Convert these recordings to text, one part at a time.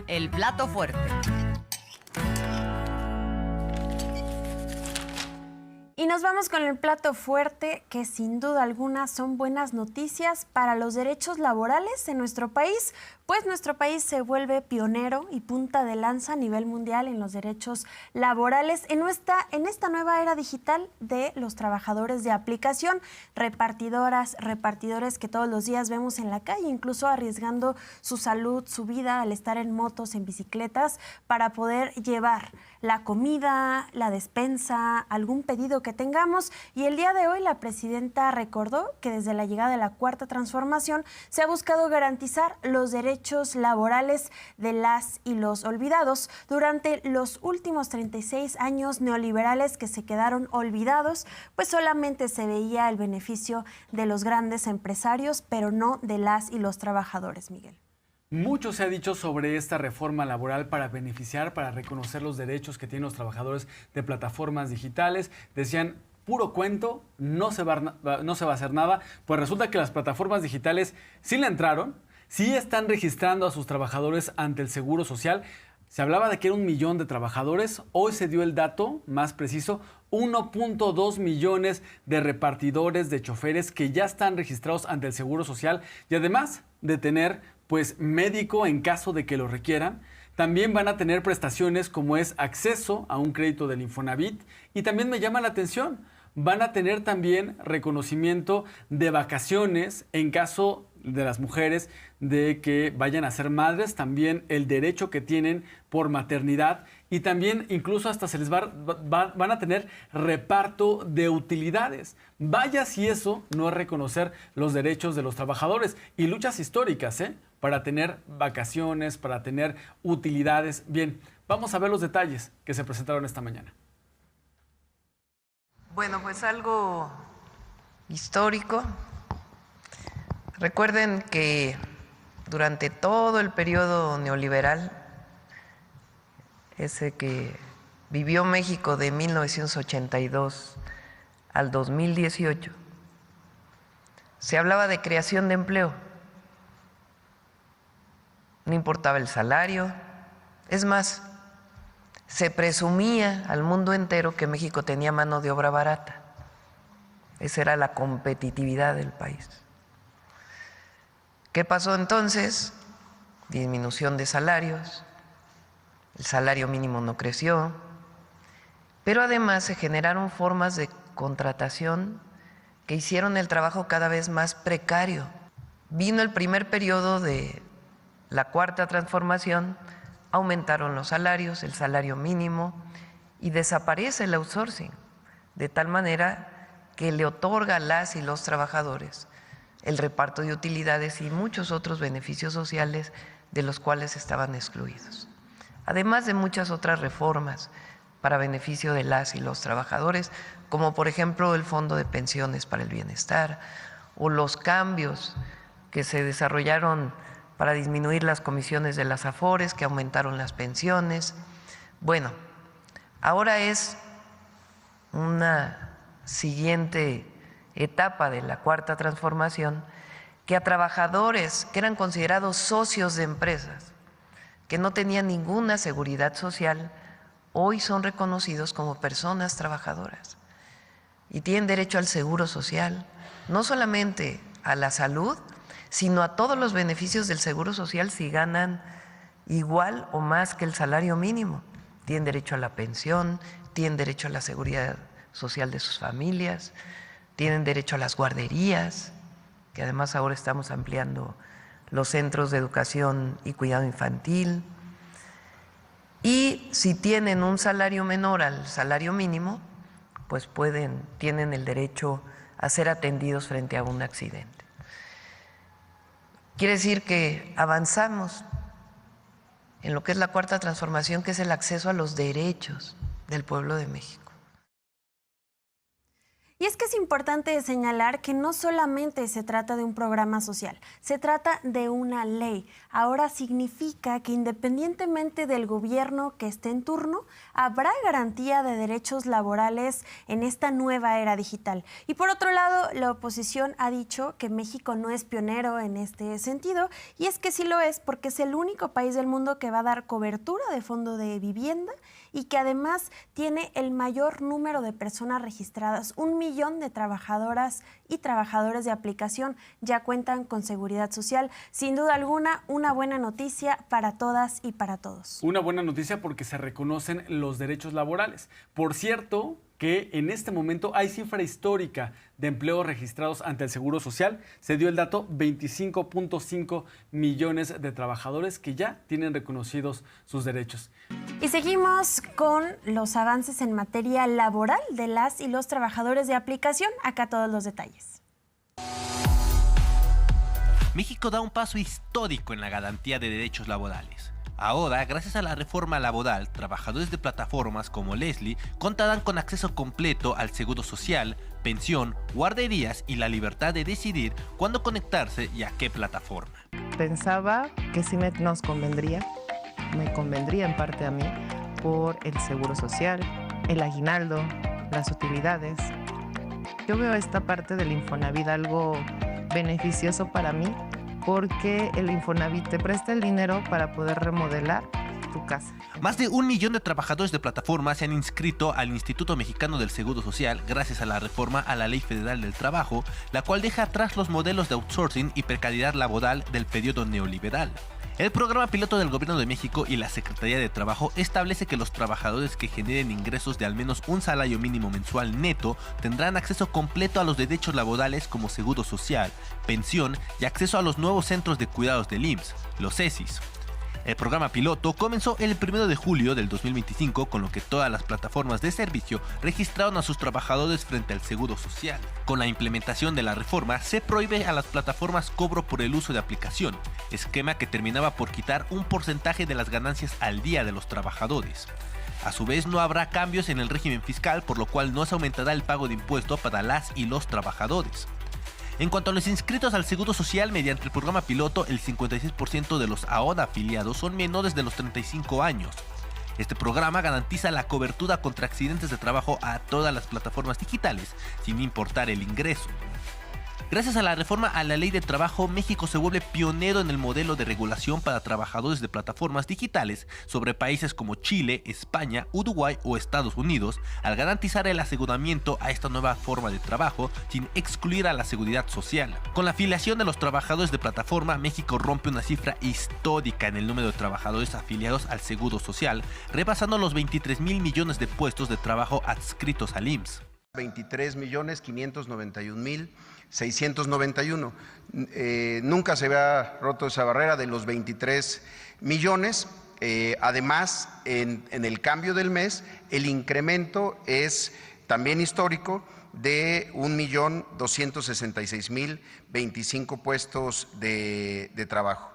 el plato fuerte. Y nos vamos con el plato fuerte, que sin duda alguna son buenas noticias para los derechos laborales en nuestro país, pues nuestro país se vuelve pionero y punta de lanza a nivel mundial en los derechos laborales en esta nueva era digital de los trabajadores de aplicación, repartidoras, repartidores que todos los días vemos en la calle, incluso arriesgando su salud, su vida al estar en motos, en bicicletas, para poder llevar la comida, la despensa, algún pedido que tengamos. Y el día de hoy la presidenta recordó que desde la llegada de la Cuarta Transformación se ha buscado garantizar los derechos laborales de las y los olvidados durante los últimos 36 años neoliberales que se quedaron olvidados, pues solamente se veía el beneficio de los grandes empresarios, pero no de las y los trabajadores, Miguel. Mucho se ha dicho sobre esta reforma laboral para beneficiar, para reconocer los derechos que tienen los trabajadores de plataformas digitales. Decían, puro cuento, no se va a hacer nada. Pues resulta que las plataformas digitales sí le entraron, sí están registrando a sus trabajadores ante el Seguro Social. Se hablaba de que era 1 millón de trabajadores. Hoy se dio el dato más preciso, 1.2 millones de repartidores, de choferes que ya están registrados ante el Seguro Social. Y además de tener pues médico en caso de que lo requieran, también van a tener prestaciones como es acceso a un crédito del Infonavit. Y también me llama la atención, van a tener también reconocimiento de vacaciones en caso de las mujeres de que vayan a ser madres, también el derecho que tienen por maternidad, y también incluso hasta se les van a tener reparto de utilidades. Vaya si eso no es reconocer los derechos de los trabajadores y luchas históricas, para tener vacaciones, para tener utilidades. Bien, vamos a ver los detalles que se presentaron esta mañana. Bueno, pues algo histórico. Recuerden que durante todo el periodo neoliberal, ese que vivió México de 1982 al 2018, se hablaba de creación de empleo. No importaba el salario, es más, se presumía al mundo entero que México tenía mano de obra barata. Esa era la competitividad del país. ¿Qué pasó entonces? Disminución de salarios, el salario mínimo no creció, pero además se generaron formas de contratación que hicieron el trabajo cada vez más precario. Vino el primer periodo de la Cuarta Transformación, aumentaron los salarios, el salario mínimo, y desaparece el outsourcing, de tal manera que le otorga a las y los trabajadores el reparto de utilidades y muchos otros beneficios sociales de los cuales estaban excluidos. Además de muchas otras reformas para beneficio de las y los trabajadores, como por ejemplo el Fondo de Pensiones para el Bienestar o los cambios que se desarrollaron para disminuir las comisiones de las AFORES, que aumentaron las pensiones. Bueno, ahora es una siguiente etapa de la Cuarta Transformación, que a trabajadores que eran considerados socios de empresas, que no tenían ninguna seguridad social, hoy son reconocidos como personas trabajadoras y tienen derecho al seguro social, no solamente a la salud, sino a todos los beneficios del seguro social si ganan igual o más que el salario mínimo. Tienen derecho a la pensión, tienen derecho a la seguridad social de sus familias, tienen derecho a las guarderías, que además ahora estamos ampliando los centros de educación y cuidado infantil. Y si tienen un salario menor al salario mínimo, pues tienen el derecho a ser atendidos frente a un accidente. Quiere decir que avanzamos en lo que es la Cuarta Transformación, que es el acceso a los derechos del pueblo de México. Y es que es importante señalar que no solamente se trata de un programa social, se trata de una ley. Ahora significa que independientemente del gobierno que esté en turno, habrá garantía de derechos laborales en esta nueva era digital. Y por otro lado, la oposición ha dicho que México no es pionero en este sentido, y es que sí lo es porque es el único país del mundo que va a dar cobertura de fondo de vivienda y que además tiene el mayor número de personas registradas. 1 millón de trabajadoras y trabajadores de aplicación ya cuentan con seguridad social. Sin duda alguna, una buena noticia para todas y para todos. Una buena noticia porque se reconocen los derechos laborales. Por cierto, que en este momento hay cifra histórica de empleos registrados ante el Seguro Social. Se dio el dato 25.5 millones de trabajadores que ya tienen reconocidos sus derechos. Y seguimos con los avances en materia laboral de las y los trabajadores de aplicación. Acá todos los detalles. México da un paso histórico en la garantía de derechos laborales. Ahora, gracias a la reforma laboral, trabajadores de plataformas como Leslie contarán con acceso completo al seguro social, pensión, guarderías y la libertad de decidir cuándo conectarse y a qué plataforma. Pensaba que sí nos convendría, me convendría en parte a mí, por el seguro social, el aguinaldo, las utilidades. Yo veo esta parte del Infonavit algo beneficioso para mí, porque el Infonavit te presta el dinero para poder remodelar tu casa. Más de 1 millón de trabajadores de plataformas se han inscrito al Instituto Mexicano del Seguro Social gracias a la reforma a la Ley Federal del Trabajo, la cual deja atrás los modelos de outsourcing y precariedad laboral del periodo neoliberal. El programa piloto del Gobierno de México y la Secretaría de Trabajo establece que los trabajadores que generen ingresos de al menos un salario mínimo mensual neto tendrán acceso completo a los derechos laborales como seguro social, pensión y acceso a los nuevos centros de cuidados del IMSS, los CESIS. El programa piloto comenzó el 1 de julio del 2025, con lo que todas las plataformas de servicio registraron a sus trabajadores frente al Seguro Social. Con la implementación de la reforma, se prohíbe a las plataformas cobro por el uso de aplicación, esquema que terminaba por quitar un porcentaje de las ganancias al día de los trabajadores. A su vez, no habrá cambios en el régimen fiscal, por lo cual no se aumentará el pago de impuestos para las y los trabajadores. En cuanto a los inscritos al Seguro Social mediante el programa piloto, el 56% de los ahora afiliados son menores de los 35 años. Este programa garantiza la cobertura contra accidentes de trabajo a todas las plataformas digitales, sin importar el ingreso. Gracias a la reforma a la Ley de Trabajo, México se vuelve pionero en el modelo de regulación para trabajadores de plataformas digitales sobre países como Chile, España, Uruguay o Estados Unidos, al garantizar el aseguramiento a esta nueva forma de trabajo sin excluir a la seguridad social. Con la afiliación de los trabajadores de plataforma, México rompe una cifra histórica en el número de trabajadores afiliados al Seguro Social, rebasando los 23,000 millones de puestos de trabajo adscritos al IMSS. 23.591.691. Nunca se había roto esa barrera de los 23 millones. Además, en el cambio del mes, el incremento es también histórico de 1.266.025 puestos de trabajo.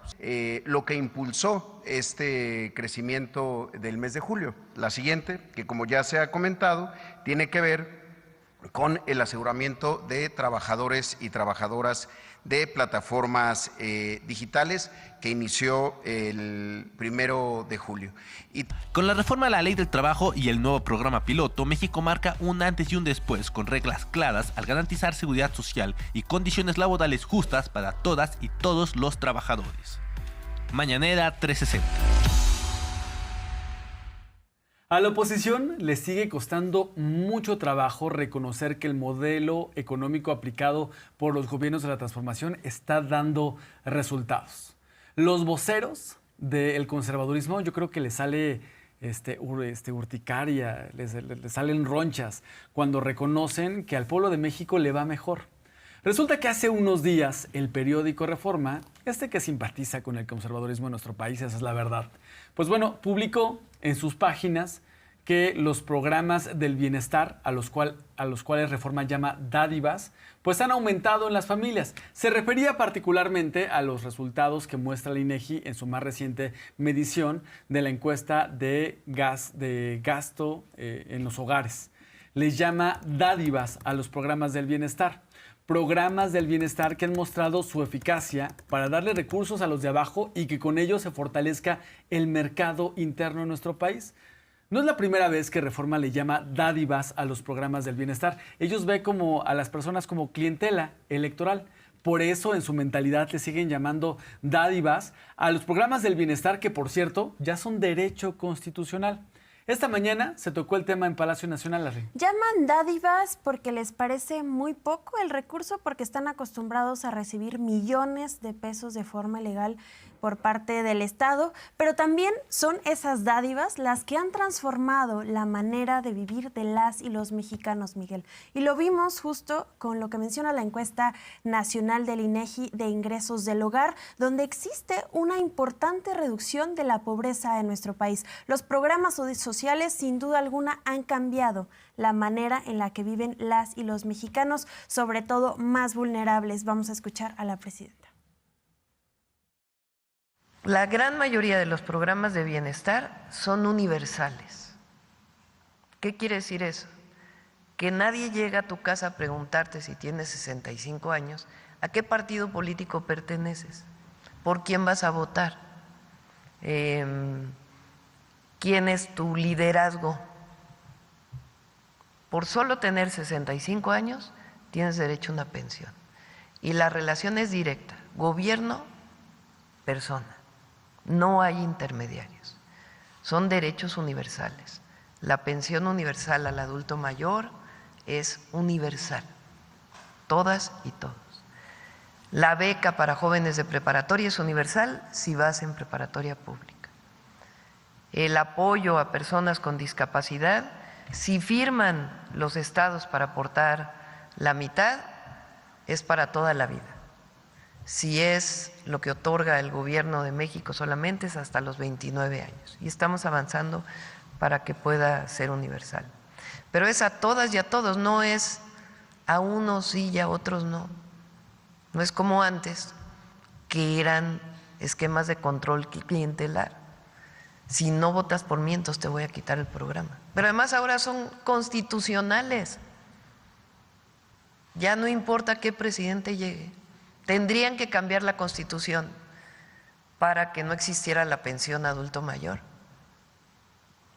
Lo que impulsó este crecimiento del mes de julio. La siguiente, que como ya se ha comentado, tiene que ver con el aseguramiento de trabajadores y trabajadoras de plataformas digitales que inició el 1 de julio. Con la reforma a la Ley del Trabajo y el nuevo programa piloto, México marca un antes y un después con reglas claras al garantizar seguridad social y condiciones laborales justas para todas y todos los trabajadores. Mañanera 360. A la oposición le sigue costando mucho trabajo reconocer que el modelo económico aplicado por los gobiernos de la transformación está dando resultados. Los voceros del conservadurismo, yo creo que les sale urticaria, les salen ronchas cuando reconocen que al pueblo de México le va mejor. Resulta que hace unos días el periódico Reforma, que simpatiza con el conservadurismo en nuestro país, esa es la verdad, pues bueno, publicó en sus páginas que los programas del bienestar, a los cuales Reforma llama dádivas, pues han aumentado en las familias. Se refería particularmente a los resultados que muestra el INEGI en su más reciente medición de la encuesta de gasto en los hogares. les llama dádivas a los programas del bienestar. Programas del bienestar que han mostrado su eficacia para darle recursos a los de abajo y que con ello se fortalezca el mercado interno en nuestro país. No es la primera vez que Reforma le llama dádivas a los programas del bienestar. Ellos ven como a las personas como clientela electoral. Por eso en su mentalidad le siguen llamando dádivas a los programas del bienestar que, por cierto, ya son derecho constitucional. Esta mañana se tocó el tema en Palacio Nacional, Larry. Llaman dádivas porque les parece muy poco el recurso, porque están acostumbrados a recibir millones de pesos de forma ilegal por parte del Estado, pero también son esas dádivas las que han transformado la manera de vivir de las y los mexicanos, Miguel. Y lo vimos justo con lo que menciona la encuesta nacional del INEGI de ingresos del hogar, donde existe una importante reducción de la pobreza en nuestro país. Los programas sociales, sin duda alguna, han cambiado la manera en la que viven las y los mexicanos, sobre todo más vulnerables. Vamos a escuchar a la presidenta. La gran mayoría de los programas de bienestar son universales. ¿Qué quiere decir eso? Que nadie llega a tu casa a preguntarte si tienes 65 años, ¿a qué partido político perteneces? ¿Por quién vas a votar? ¿Quién es tu liderazgo? Por solo tener 65 años, tienes derecho a una pensión. Y la relación es directa, gobierno-persona. No hay intermediarios. Son derechos universales. La pensión universal al adulto mayor es universal. Todas y todos. La beca para jóvenes de preparatoria es universal si vas en preparatoria pública. El apoyo a personas con discapacidad, si firman los estados para aportar la mitad, es para toda la vida. Si es lo que otorga el gobierno de México solamente, es hasta los 29 años. Y estamos avanzando para que pueda ser universal. Pero es a todas y a todos, no es a unos sí y a otros no. No es como antes, que eran esquemas de control clientelar. Si no votas por mí, entonces te voy a quitar el programa. Pero además ahora son constitucionales. Ya no importa qué presidente llegue. Tendrían que cambiar la Constitución para que no existiera la pensión adulto mayor.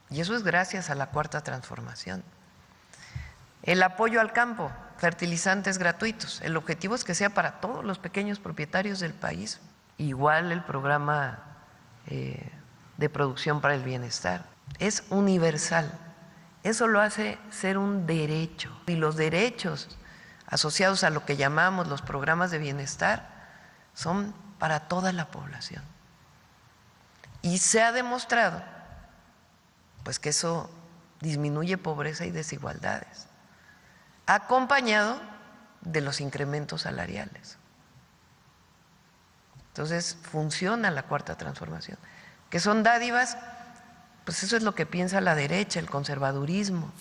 Y eso es gracias a la Cuarta Transformación. El apoyo al campo, fertilizantes gratuitos. El objetivo es que sea para todos los pequeños propietarios del país. Igual el programa de producción para el bienestar. Es universal. Eso lo hace ser un derecho. Y los derechos asociados a lo que llamamos los programas de bienestar son para toda la población. Y se ha demostrado pues que eso disminuye pobreza y desigualdades, acompañado de los incrementos salariales. Entonces funciona la Cuarta Transformación. ¿Que son dádivas? Pues eso es lo que piensa la derecha, el conservadurismo.